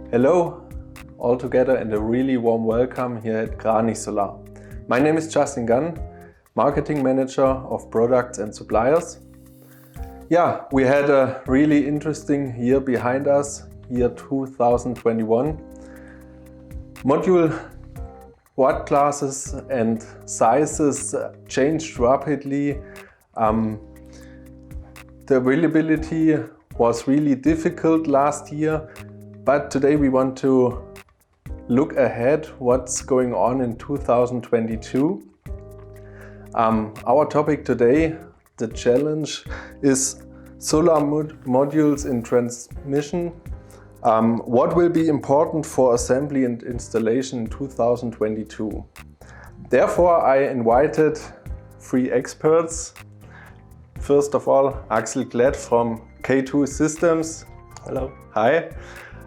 Hello, all together, and a really warm welcome here at Krannich Solar. My name is Justin Gunn, Marketing Manager of Products and Suppliers. Yeah, we had a really interesting year behind us, year 2021. Module watt classes and sizes changed rapidly. The availability was really difficult last year, but today we want to look ahead what's going on in 2022. Our topic today, the challenge, is solar modules in transmission. What will be important for assembly and installation in 2022? Therefore, I invited three experts. First of all, Axel Klett from K2 Systems. Hello. Hi.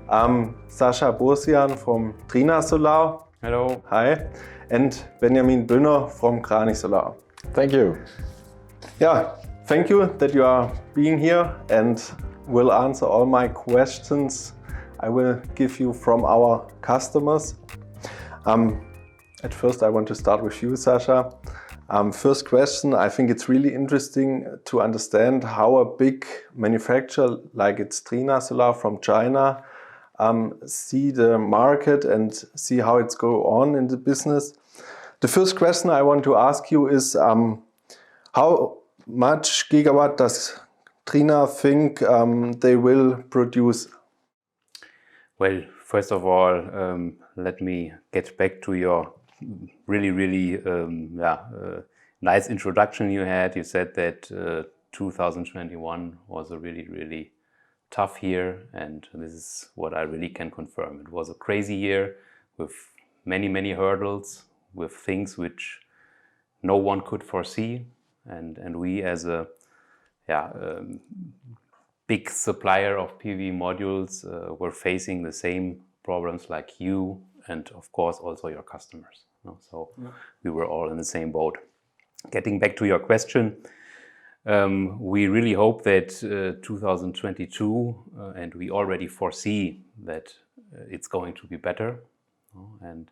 Sascha Bursian from Trina Solar. Hello. Hi. And Benjamin Bünner from Krannich Solar. Thank you. Yeah, thank you that you are being here and will answer all my questions I will give you from our customers. At first, I want to start with you, Sascha. First question, I think it's really interesting to understand how a big manufacturer like it's Trina Solar from China see the market and see how it's go on in the business. The first question I want to ask you is how much gigawatt does Trina think they will produce? Well, first of all, let me get back to your really nice introduction you had. You said that 2021 was a really tough year, and this is what I really can confirm. It was a crazy year with many hurdles, with things which no one could foresee, and we as a big supplier of PV modules were facing the same problems like you and of course also your customers. We were all in the same boat. Getting back to your question, we really hope that 2022 and we already foresee that it's going to be better. And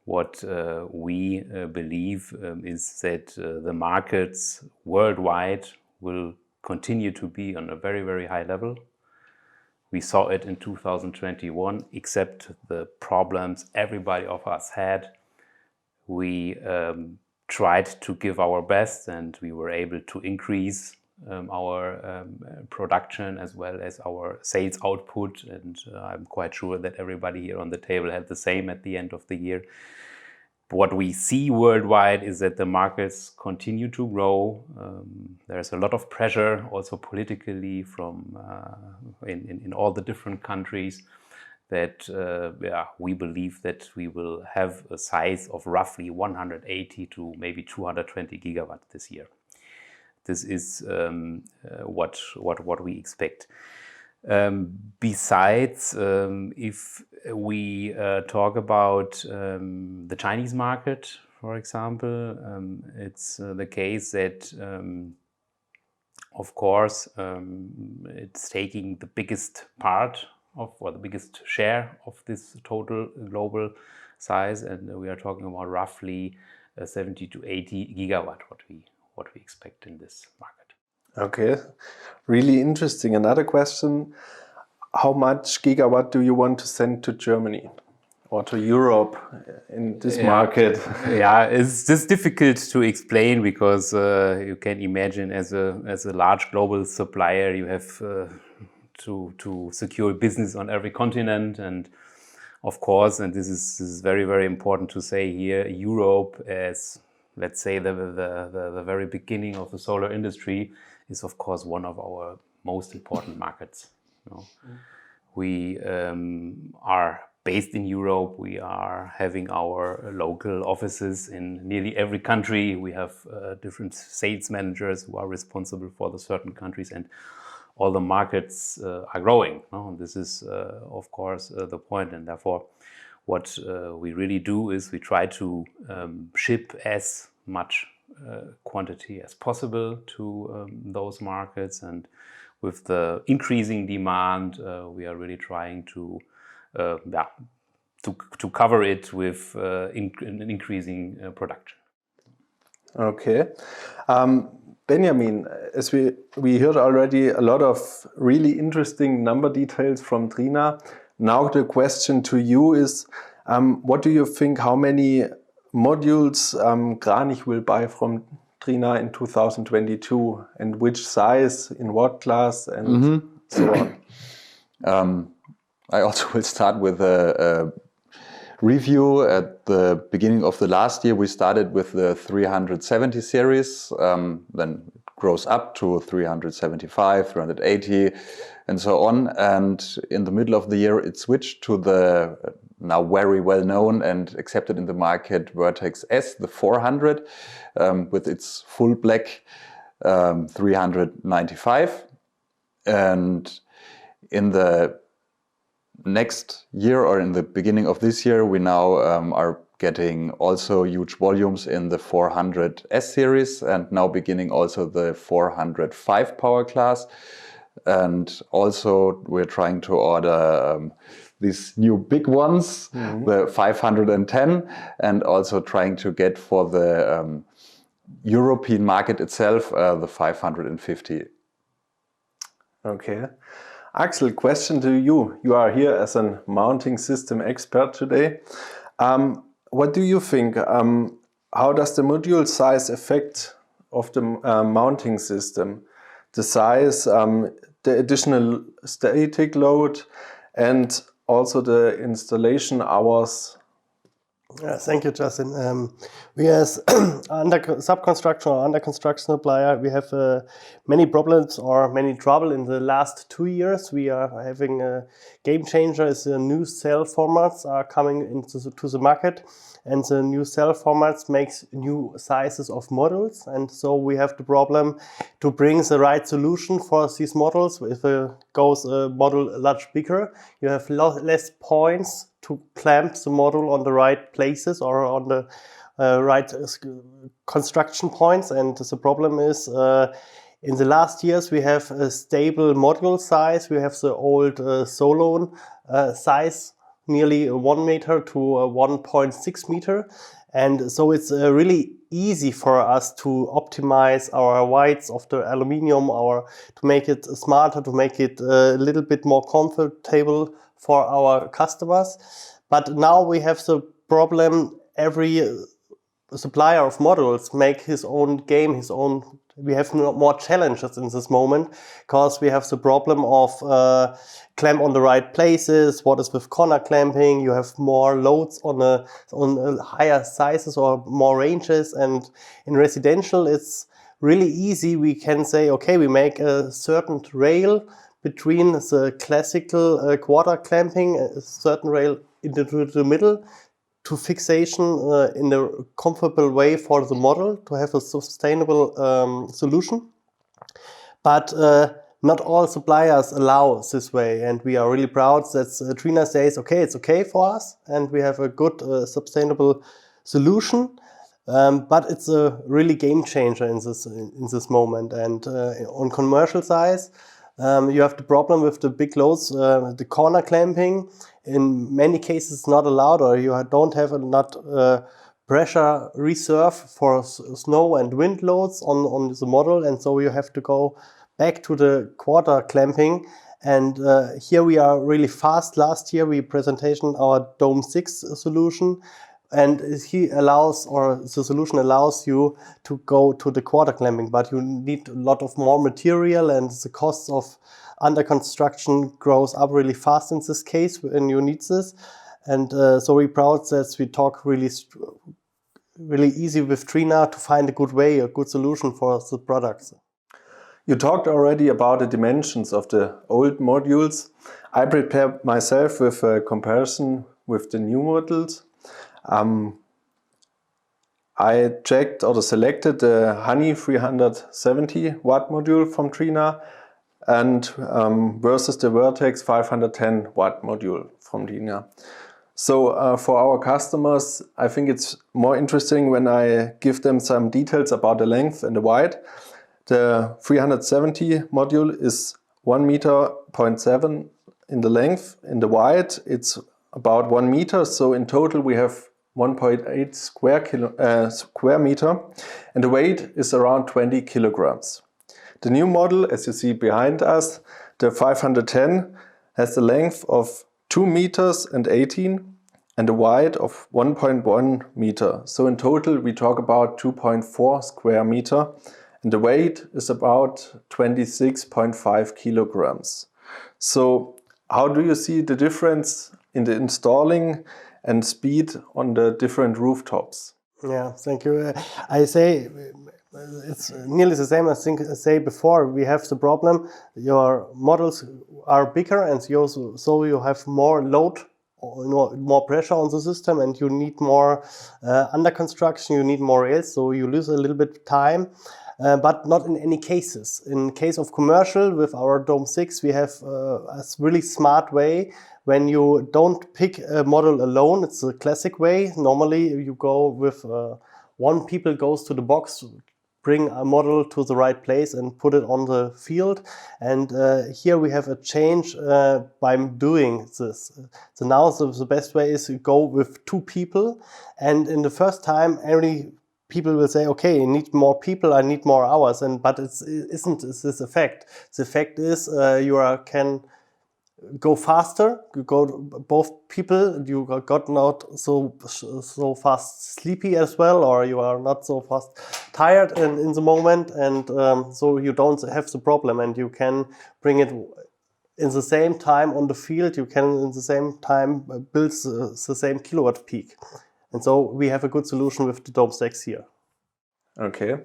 what we believe is that the markets worldwide will continue to be on a very high level. We saw it in 2021, except the problems everybody of us had. We tried to give our best, and we were able to increase our production as well as our sales output. And I'm quite sure that everybody here on the table had the same at the end of the year. What we see worldwide is that the markets continue to grow. There's a lot of pressure, also politically, from in all the different countries, that we believe that we will have a size of roughly 180 to maybe 220 gigawatt this year. This is what we expect. Besides, if we talk about the Chinese market, for example, it's the case that, of course, it's taking the biggest part of, or the biggest share of this total global size, and we are talking about roughly 70 to 80 gigawatt, what we expect in this market. Okay, really interesting. Another question, how much gigawatt do you want to send to Germany or to Europe in this market? Yeah, it's just difficult to explain because you can imagine as a large global supplier, you have to secure business on every continent, and of course, and this is very important to say here, Europe, as let's say the very beginning of the solar industry, is of course one of our most important markets. We are based in Europe. We are having our local offices in nearly every country. We have different sales managers who are responsible for the certain countries, and all the markets are growing. This is of course the point, and therefore what we really do is we try to ship as much quantity as possible to those markets, and with the increasing demand we are really trying to yeah, to cover it with increasing production. Okay. Benjamin, as we heard already a lot of really interesting number details from Trina. Now the question to you is, what do you think, how many modules Krannich will buy from Trina in 2022, and which size, in what class, and so on? I also will start with a review. At the beginning of the last year, we started with the 370 series, then it grows up to 375, 380, and so on. And in the middle of the year, it switched to the now very well known and accepted in the market Vertex S, the 400, with its full black 395. And in the next year, or in the beginning of this year, we now are getting also huge volumes in the 400 S series, and now beginning also the 405 power class. And also we're trying to order these new big ones, the 510, and also trying to get for the European market itself the 550. Okay. Axel, question to you. You are here as a mounting system expert today. What do you think? How does the module size affect of the mounting system? The size, the additional static load, and also the installation hours? Thank you, Justin. We as sub-construction or under construction supplier, we have many problems or many trouble in the last 2 years. We are having a game changer as the new cell formats are coming into the market, and the new cell formats makes new sizes of models, and so we have the problem to bring the right solution for these models. If it goes a model much bigger, you have less points to clamp the model on the right places or on the right construction points. And the problem is in the last years we have a stable module size. We have the old Solon size, nearly 1 meter to 1.6 meter. And so it's really easy for us to optimize our weights of the aluminium, or to make it smarter, to make it a little bit more comfortable for our customers. But now we have the problem, every supplier of modules make his own game, his own. We have more challenges in this moment, because we have the problem of clamp on the right places. What is with corner clamping? You have more loads on higher sizes or more ranges. And in residential, it's really easy. We can say, okay, we make a certain rail between the classical quarter clamping, a certain rail into the middle, to fixation in a comfortable way for the model, to have a sustainable solution. But not all suppliers allow this way, and we are really proud that Trina says, okay, it's okay for us, and we have a good sustainable solution. But it's a really game changer in this moment. And on commercial size, you have the problem with the big loads, the corner clamping. In many cases it's not allowed, or you don't have enough pressure reserve for snow and wind loads on the model, and so you have to go back to the quarter clamping. And here we are really fast. Last year we presented our Dome 6 solution, and the solution allows you to go to the quarter clamping, but you need a lot of more material, and the costs of under construction grows up really fast in this case when you need this. And so we're proud that we talk really easy with Trina to find a good way, a good solution for the products. You talked already about the dimensions of the old modules. I prepared myself with a comparison with the new models. I checked or selected the Honey 370 watt module from Trina and versus the Vertex 510 watt module from Trina. So for our customers, I think it's more interesting when I give them some details about the length and the width. The 370 module is 1.7 meter in the length. In the wide, it's about 1 meter. So in total, we have 1.8 square meter, and the weight is around 20 kilograms. The new model, as you see behind us, the 510, has the length of 2 meters and 18 and a wide of 1.1 meter. So in total, we talk about 2.4 square meter, and the weight is about 26.5 kilograms. So how do you see the difference in the installing and speed on the different rooftops? Yeah, thank you. I say it's nearly the same. I think I say before, we have the problem. Your models are bigger, and so you have more load, more pressure on the system, and you need more under construction. You need more rails, so you lose a little bit time. But not in any cases. In case of commercial, with our Dome 6, we have a really smart way. When you don't pick a model alone, it's a classic way. Normally, you go with one people goes to the box, bring a model to the right place and put it on the field. And here we have a change by doing this. So now the best way is to go with 2 people. And in the first time, people will say, okay, I need more people, I need more hours, but it isn't this effect. The effect is you can go faster. You go both people. You got not so fast sleepy as well, or you are not so fast tired in the moment, and so you don't have the problem, and you can bring it in the same time on the field. You can in the same time build the same kilowatt peak. And so we have a good solution with the Dome 6 here. Okay.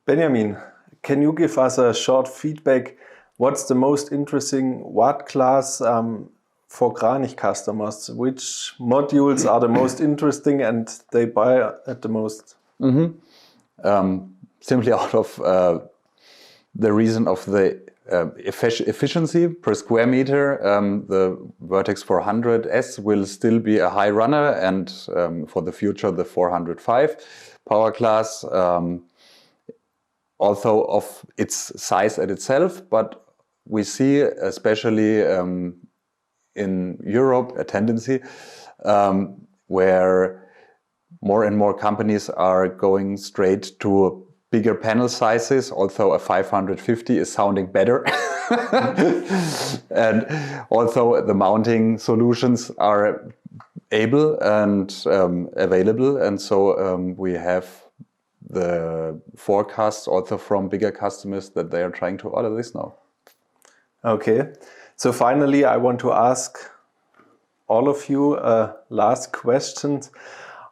Benjamin, can you give us a short feedback? What's the most interesting watt class for Krannich customers? Which modules are the most interesting and they buy at the most? Simply out of the reason of the efficiency per square meter, the Vertex 400S will still be a high runner, and for the future the 405 power class, also of its size at itself, but we see especially in Europe a tendency where more and more companies are going straight to bigger panel sizes. Also a 550 is sounding better. And also the mounting solutions are able and available. And so we have the forecasts also from bigger customers that they are trying to order this now. Okay. So finally, I want to ask all of you a last question.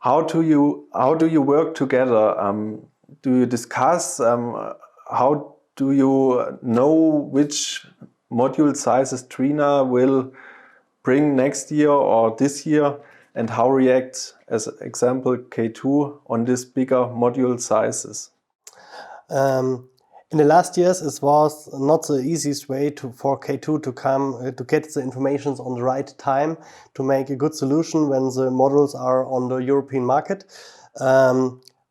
How do you work together? Do you discuss? How do you know which module sizes Trina will bring next year or this year, and how react, as example, K2 on these bigger module sizes? In the last years, it was not the easiest way for K2 to come to get the information on the right time to make a good solution when the models are on the European market.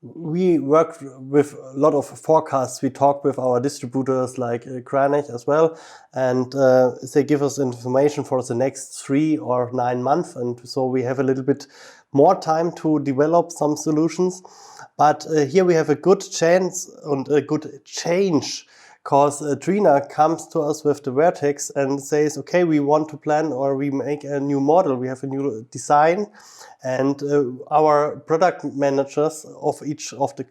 We work with a lot of forecasts. We talk with our distributors like Krannich as well, and they give us information for the next 3 or 9 months, and so we have a little bit more time to develop some solutions. But here we have a good chance and a good change, because Trina comes to us with the Vertex and says, okay, we want to plan or we make a new model, we have a new design, and our product managers of each of the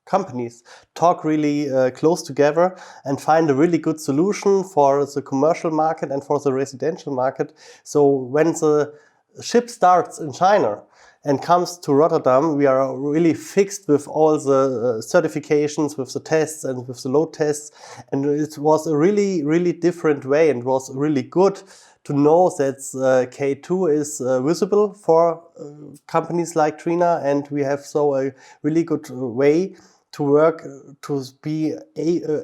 companies talk really close together and find a really good solution for the commercial market and for the residential market. So when the ship starts in China and comes to Rotterdam, we are really fixed with all the certifications, with the tests and with the load tests. And it was a really, really different way, and was really good to know that K2 is visible for companies like Trina, and we have so a really good way to work to be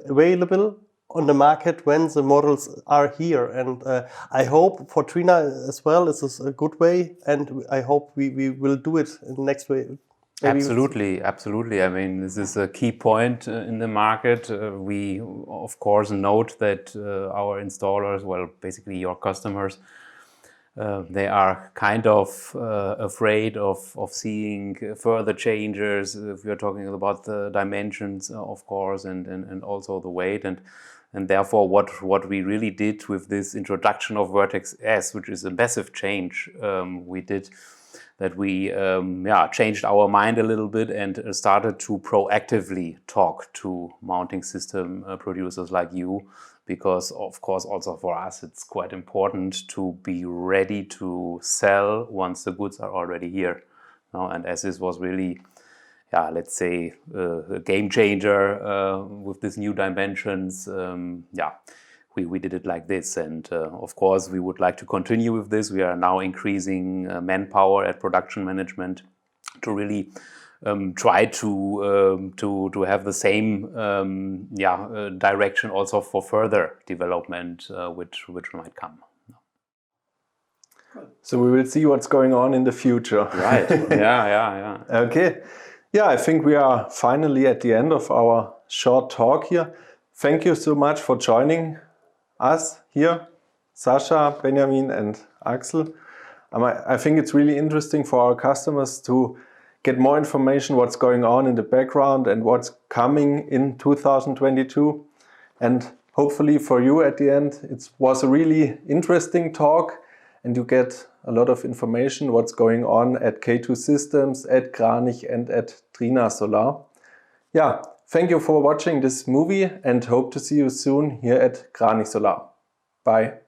available on the market when the models are here. And I hope for Trina as well, this is a good way, and I hope we will do it in the next way Absolutely, absolutely. I mean, this is a key point in the market. We, of course, note that our installers, well, basically your customers, they are kind of afraid of seeing further changes. If we are talking about the dimensions, of course, and also the weight. And therefore, what we really did with this introduction of Vertex S, which is a massive change, we did that we changed our mind a little bit and started to proactively talk to mounting system producers like you, because of course also for us it's quite important to be ready to sell once the goods are already here. And as this was really, let's say, a game changer with these new dimensions, we did it like this. And of course we would like to continue with this. We are now increasing manpower at production management to really try to have the same direction also for further development, which might come. So we will see what's going on in the future. Right. Yeah. Okay. Yeah, I think we are finally at the end of our short talk here. Thank you so much for joining us here, Sascha, Benjamin and Axel. I think it's really interesting for our customers to get more information what's going on in the background and what's coming in 2022. And hopefully for you at the end, it was a really interesting talk and you get a lot of information what's going on at K2 Systems, at Krannich and at Trina Solar. Yeah, thank you for watching this movie and hope to see you soon here at Krannich Solar. Bye.